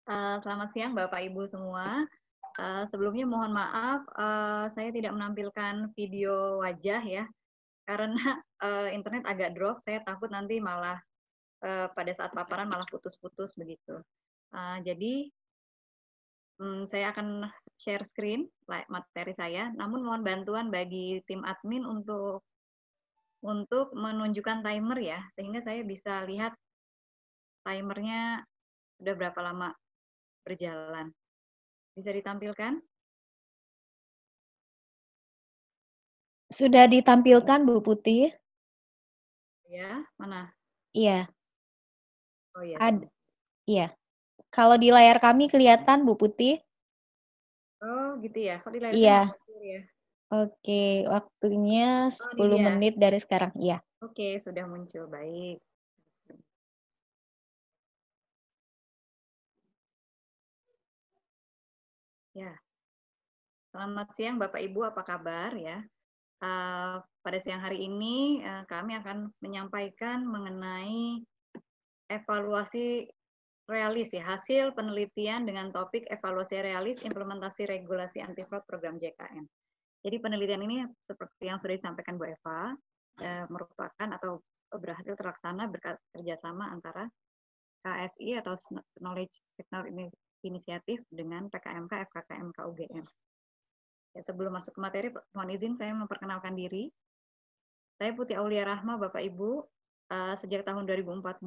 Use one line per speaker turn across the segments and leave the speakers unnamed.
Selamat siang Bapak Ibu semua. Sebelumnya mohon maaf, saya tidak menampilkan video wajah ya, karena internet agak drop. Saya takut nanti malah pada saat paparan malah putus-putus begitu. Jadi saya akan share screen materi saya, namun mohon bantuan bagi tim admin untuk menunjukkan timer ya, sehingga saya bisa lihat timernya sudah berapa lama berjalan. Bisa ditampilkan?
Sudah ditampilkan Bu Putih?
Ya, mana?
Iya.
Oh iya.
Iya. Kalau di layar kami kelihatan Bu Putih?
Oh gitu ya, kok di layar saya nggak
Iya.
muncul ya?
Oke, waktunya
Oh ini
10
dia.
menit dari sekarang. Iya.
Oke, sudah muncul, baik. Ya, selamat siang Bapak Ibu, apa kabar ya? Pada siang hari ini kami akan menyampaikan mengenai evaluasi realis ya, hasil penelitian dengan topik evaluasi realis implementasi regulasi anti fraud program JKN. Jadi penelitian ini seperti yang sudah disampaikan Bu Eva, merupakan atau berhasil terlaksana berkat kerjasama antara KSI atau Knowledge Technology Initiative dengan PKMK, FKKMK, UGM. Ya, sebelum masuk ke materi, mohon izin saya memperkenalkan diri. Saya Putih Aulia Rahma, Bapak Ibu. Sejak tahun 2014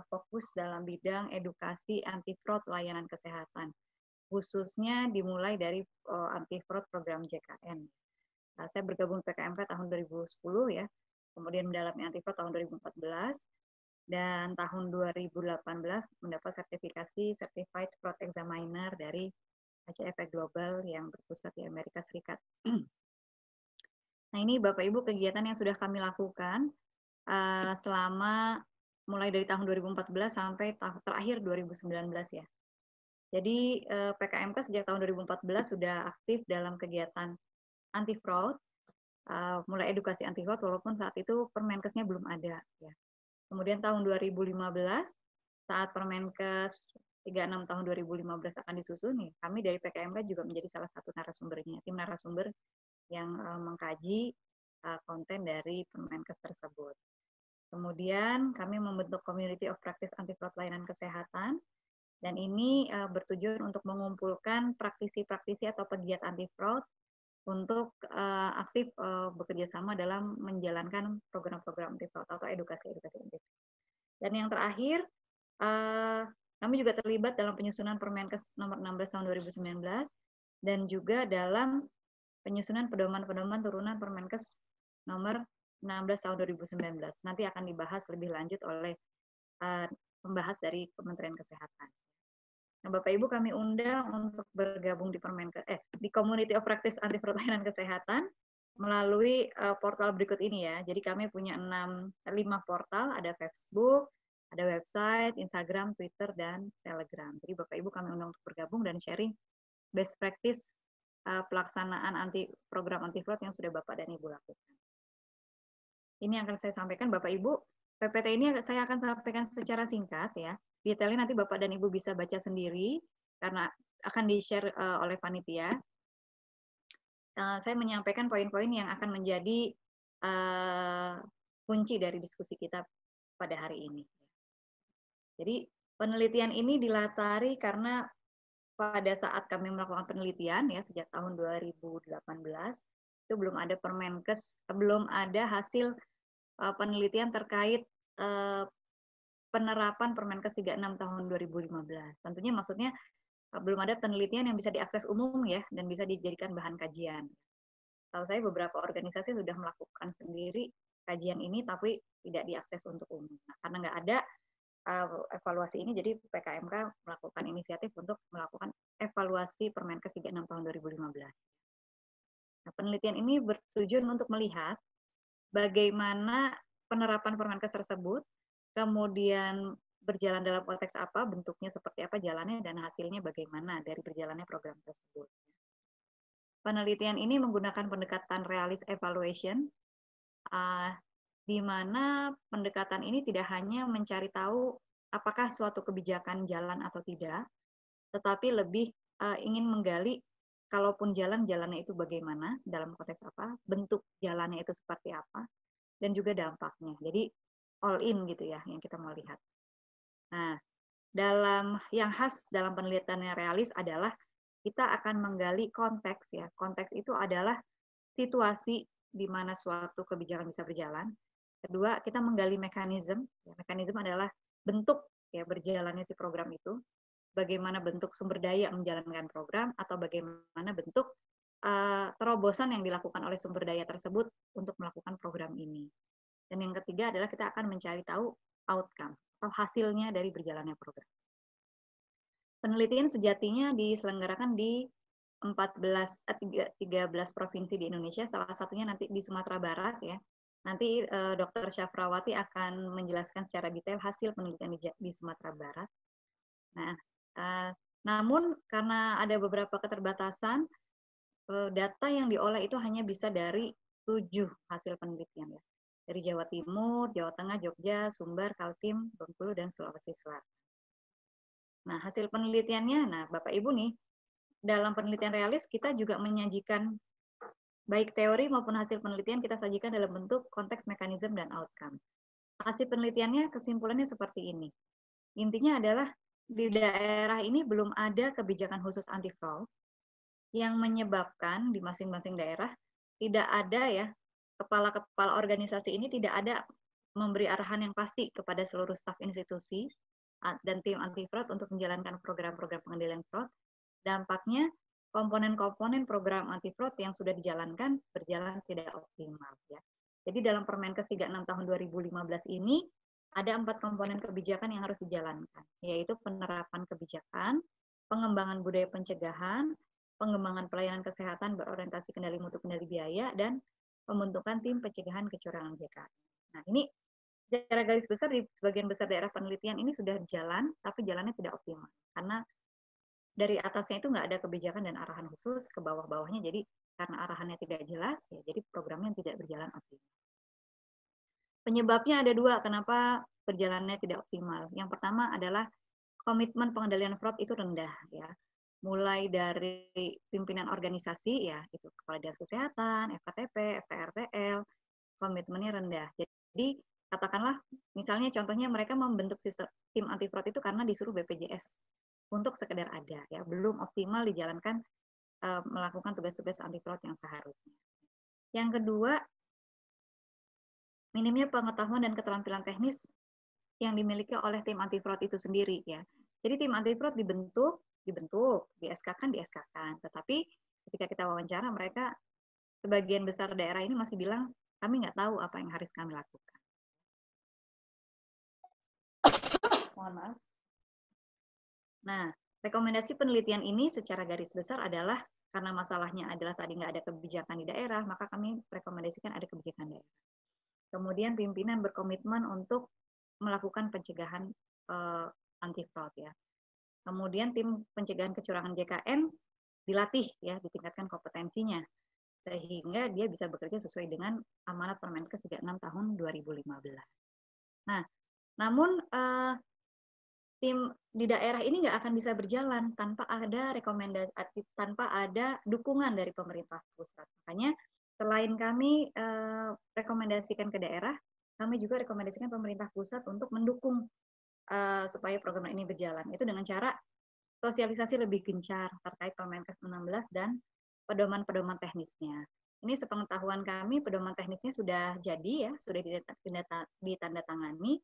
fokus dalam bidang edukasi anti fraud layanan kesehatan, khususnya dimulai dari anti fraud program JKN. Saya bergabung PKMK tahun 2010 ya, kemudian mendalami anti fraud tahun 2014, dan tahun 2018 mendapat sertifikasi Certified Fraud Examiner dari ACFE Global yang berpusat di Amerika Serikat. Nah ini Bapak Ibu kegiatan yang sudah kami lakukan selama mulai dari tahun 2014 sampai terakhir 2019 ya. Jadi PKMK sejak tahun 2014 sudah aktif dalam kegiatan anti fraud, mulai edukasi anti fraud walaupun saat itu Permenkesnya belum ada ya. Kemudian tahun 2015 saat Permenkes 36 tahun 2015 akan disusun nih, kami dari PKMK juga menjadi salah satu narasumbernya, tim narasumber yang mengkaji konten dari Permenkes tersebut. Kemudian kami membentuk Community of Practice Anti Fraud Layanan Kesehatan, dan ini bertujuan untuk mengumpulkan praktisi-praktisi atau pegiat anti fraud untuk aktif bekerja sama dalam menjalankan program-program anti fraud atau edukasi-edukasi anti fraud. Dan yang terakhir, kami juga terlibat dalam penyusunan Permenkes nomor 16 tahun 2019 dan juga dalam penyusunan pedoman-pedoman turunan Permenkes nomor 16 tahun 2019. Nanti akan dibahas lebih lanjut oleh pembahas dari Kementerian Kesehatan. Nah, Bapak Ibu kami undang untuk bergabung di Permenkes di Community of Practice Anti Fraud Layanan Kesehatan melalui portal berikut ini ya. Jadi kami punya 5 portal, ada Facebook, ada website, Instagram, Twitter, dan Telegram. Jadi Bapak Ibu kami undang untuk bergabung dan sharing best practice pelaksanaan program anti fraud yang sudah Bapak dan Ibu lakukan. Ini yang akan saya sampaikan Bapak Ibu. PPT ini saya akan sampaikan secara singkat ya. Detailnya nanti Bapak dan Ibu bisa baca sendiri karena akan di-share oleh panitia. Saya menyampaikan poin-poin yang akan menjadi kunci dari diskusi kita pada hari ini. Jadi penelitian ini dilatari karena pada saat kami melakukan penelitian ya sejak tahun 2018 itu belum ada Permenkes, belum ada hasil penelitian terkait penerapan Permenkes 36 tahun 2015. Tentunya maksudnya belum ada penelitian yang bisa diakses umum ya dan bisa dijadikan bahan kajian. Tahu saya beberapa organisasi sudah melakukan sendiri kajian ini tapi tidak diakses untuk umum. Nah, karena nggak ada evaluasi ini, jadi PKMK melakukan inisiatif untuk melakukan evaluasi Permenkes 36 tahun 2015. Nah, penelitian ini bertujuan untuk melihat bagaimana penerapan Permenkes tersebut, kemudian berjalan dalam konteks apa, bentuknya seperti apa, jalannya, dan hasilnya bagaimana dari berjalannya program tersebut. Penelitian ini menggunakan pendekatan realist evaluation, di mana pendekatan ini tidak hanya mencari tahu apakah suatu kebijakan jalan atau tidak, tetapi lebih ingin menggali kalaupun jalannya itu bagaimana, dalam konteks apa, bentuk jalannya itu seperti apa, dan juga dampaknya. Jadi all in gitu ya yang kita mau lihat. Nah, yang khas dalam penelitian yang realis adalah kita akan menggali konteks ya. Konteks itu adalah situasi di mana suatu kebijakan bisa berjalan. Kedua, kita menggali mekanisme. Ya, mekanisme adalah bentuk ya berjalannya si program itu. Bagaimana bentuk sumber daya menjalankan program atau bagaimana bentuk terobosan yang dilakukan oleh sumber daya tersebut untuk melakukan program ini. Dan yang ketiga adalah kita akan mencari tahu outcome atau hasilnya dari berjalannya program. Penelitian sejatinya diselenggarakan di 13 provinsi di Indonesia, salah satunya nanti di Sumatera Barat ya. Nanti Dr. Syafrawati akan menjelaskan secara detail hasil penelitian di Sumatera Barat. Nah, namun karena ada beberapa keterbatasan, data yang diolah itu hanya bisa dari 7 hasil penelitian ya. Dari Jawa Timur, Jawa Tengah, Jogja, Sumbar, Kaltim, Bengkulu, dan Sulawesi Selatan. Nah, hasil penelitiannya, nah Bapak Ibu nih, dalam penelitian realis kita juga menyajikan baik teori maupun hasil penelitian kita sajikan dalam bentuk konteks, mekanisme, dan outcome. Hasil penelitiannya kesimpulannya seperti ini. Intinya adalah di daerah ini belum ada kebijakan khusus anti fraud yang menyebabkan di masing-masing daerah tidak ada ya kepala-kepala organisasi ini tidak ada memberi arahan yang pasti kepada seluruh staf institusi dan tim anti fraud untuk menjalankan program-program pengendalian fraud. Dampaknya komponen-komponen program anti fraud yang sudah dijalankan berjalan tidak optimal ya. Jadi dalam Permenkes 36 tahun 2015 ini ada 4 komponen kebijakan yang harus dijalankan, yaitu penerapan kebijakan, pengembangan budaya pencegahan, pengembangan pelayanan kesehatan berorientasi kendali mutu kendali biaya, dan pembentukan tim pencegahan kecurangan JKN. Nah, ini secara garis besar di sebagian besar daerah penelitian ini sudah jalan, tapi jalannya tidak optimal. Karena dari atasnya itu nggak ada kebijakan dan arahan khusus, ke bawah-bawahnya jadi karena arahannya tidak jelas, ya jadi programnya tidak berjalan optimal. Penyebabnya ada 2, kenapa berjalannya tidak optimal. Yang pertama adalah komitmen pengendalian fraud itu rendah, ya. Mulai dari pimpinan organisasi, ya, itu Kepala Dinas Kesehatan, FKTP, FTRTL, komitmennya rendah. Jadi katakanlah misalnya contohnya mereka membentuk sistem tim anti fraud itu karena disuruh BPJS untuk sekedar ada ya, belum optimal dijalankan melakukan tugas-tugas anti fraud yang seharusnya. Yang kedua, minimnya pengetahuan dan keterampilan teknis yang dimiliki oleh tim anti fraud itu sendiri ya. Jadi tim anti fraud dibentuk, di-SK-kan, tetapi ketika kita wawancara mereka sebagian besar daerah ini masih bilang kami nggak tahu apa yang harus kami lakukan. Mohon maaf. Nah, rekomendasi penelitian ini secara garis besar adalah karena masalahnya adalah tadi nggak ada kebijakan di daerah, maka kami rekomendasikan ada kebijakan daerah. Kemudian pimpinan berkomitmen untuk melakukan pencegahan anti fraud ya. Kemudian tim pencegahan kecurangan JKN dilatih ya, ditingkatkan kompetensinya sehingga dia bisa bekerja sesuai dengan amanat Permenkes 36 tahun 2015. Nah, namun tim di daerah ini nggak akan bisa berjalan tanpa ada rekomendasi, tanpa ada dukungan dari pemerintah pusat. Makanya selain kami rekomendasikan ke daerah, kami juga rekomendasikan pemerintah pusat untuk mendukung supaya program ini berjalan. Itu dengan cara sosialisasi lebih gencar terkait Permenkes 16 dan pedoman-pedoman teknisnya. Ini sepengetahuan kami, pedoman teknisnya sudah jadi ya, sudah ditandatangani,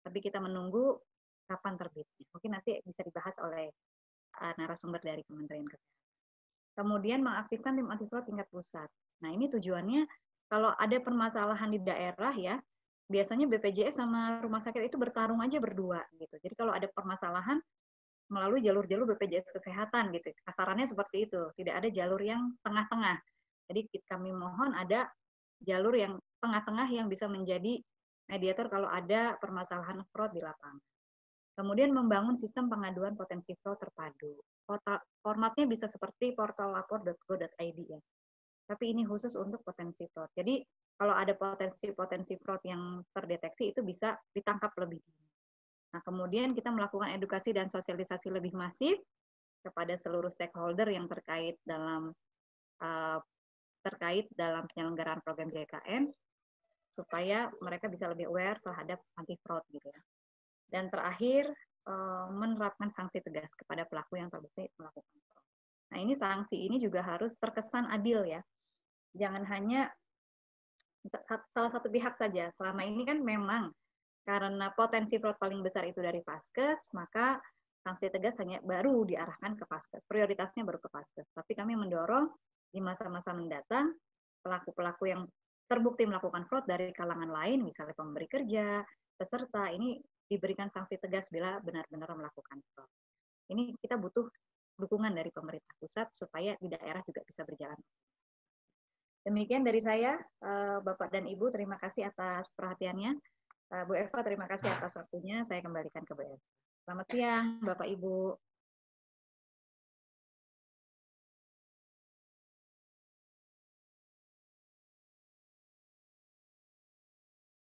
tapi kita menunggu kapan terbitnya. Mungkin nanti bisa dibahas oleh narasumber dari Kementerian Kesehatan. Kemudian mengaktifkan tim anti fraud tingkat pusat. Nah, ini tujuannya kalau ada permasalahan di daerah ya, biasanya BPJS sama rumah sakit itu bertarung aja berdua gitu. Jadi kalau ada permasalahan melalui jalur-jalur BPJS Kesehatan gitu. Kasarannya seperti itu, tidak ada jalur yang tengah-tengah. Jadi kami mohon ada jalur yang tengah-tengah yang bisa menjadi mediator kalau ada permasalahan fraud di lapangan. Kemudian membangun sistem pengaduan potensi fraud terpadu. Formatnya bisa seperti portal lapor.go.id ya. Tapi ini khusus untuk potensi fraud. Jadi kalau ada potensi fraud yang terdeteksi itu bisa ditangkap lebih dini. Nah, kemudian kita melakukan edukasi dan sosialisasi lebih masif kepada seluruh stakeholder yang terkait dalam penyelenggaraan program JKN, supaya mereka bisa lebih aware terhadap anti fraud gitu ya. Dan terakhir, menerapkan sanksi tegas kepada pelaku yang terbukti melakukan fraud. Nah, ini sanksi ini juga harus terkesan adil ya. Jangan hanya salah satu pihak saja. Selama ini kan memang karena potensi fraud paling besar itu dari Paskes, maka sanksi tegas hanya baru diarahkan ke Paskes. Prioritasnya baru ke Paskes. Tapi kami mendorong di masa-masa mendatang pelaku-pelaku yang terbukti melakukan fraud dari kalangan lain, misalnya pemberi kerja, peserta, ini diberikan sanksi tegas bila benar-benar melakukan fraud. Ini kita butuh dukungan dari pemerintah pusat supaya di daerah juga bisa berjalan. Demikian dari saya, Bapak dan Ibu, terima kasih atas perhatiannya. Bu Eva, terima kasih atas waktunya. Saya kembalikan ke Bu Eva. Selamat siang, Bapak Ibu.